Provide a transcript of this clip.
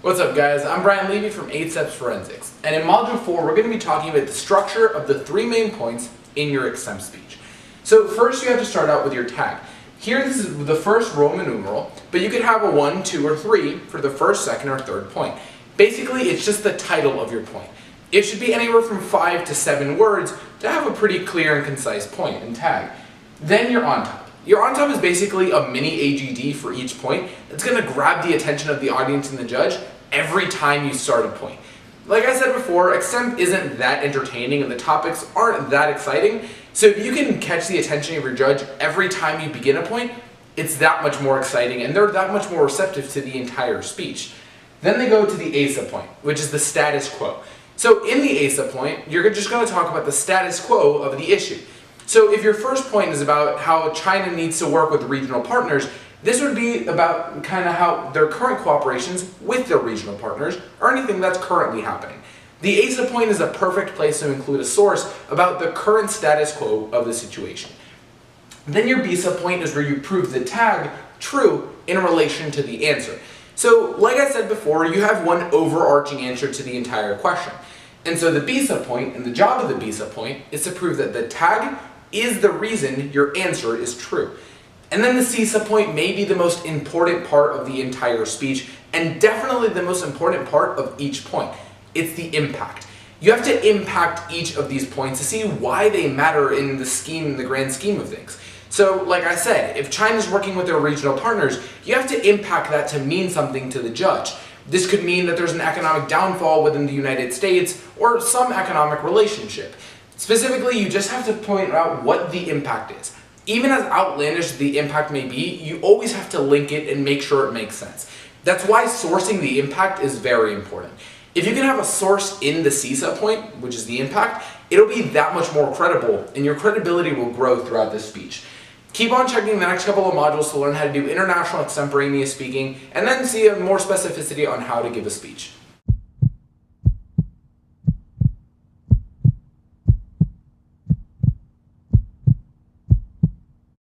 What's up guys, I'm Brian Levy from Extemp Forensics, and in Module 4 we're going to be talking about the structure of the three main points in your extemp speech. So first you have to start out with your tag. Here this is the first Roman numeral, but you could have a 1, 2, or 3 for the first, second, or third point. Basically it's just the title of your point. It should be anywhere from 5 to 7 words to have a pretty clear and concise point and tag. Then your on top. Your on top is basically a mini AGD for each point. It's going to grab the attention of the audience and the judge every time you start a point. Like I said before, extemp isn't that entertaining and the topics aren't that exciting, so if you can catch the attention of your judge every time you begin a point, it's that much more exciting and they're that much more receptive to the entire speech. Then they go to the ASA point, which is the status quo. So in the ASA point, you're just going to talk about the status quo of the issue. So if your first point is about how China needs to work with regional partners, this would be about kind of how their current cooperations with their regional partners or anything that's currently happening. The ASA point is a perfect place to include a source about the current status quo of the situation. Then your BISA point is where you prove the tag true in relation to the answer. So like I said before, you have one overarching answer to the entire question. And so the BISA point, and the job of the BISA point, is to prove that the tag is the reason your answer is true. And then the CISA point may be the most important part of the entire speech, and definitely the most important part of each point. It's the impact. You have to impact each of these points to see why they matter in the grand scheme of things. So, like I said, if China's working with their regional partners, you have to impact that to mean something to the judge. This could mean that there's an economic downfall within the United States, or some economic relationship. Specifically, you just have to point out what the impact is. Even as outlandish the impact may be, you always have to link it and make sure it makes sense. That's why sourcing the impact is very important. If you can have a source in the CISA point, which is the impact, it'll be that much more credible, and your credibility will grow throughout this speech. Keep on checking the next couple of modules to learn how to do international extemporaneous speaking, and then see more specificity on how to give a speech.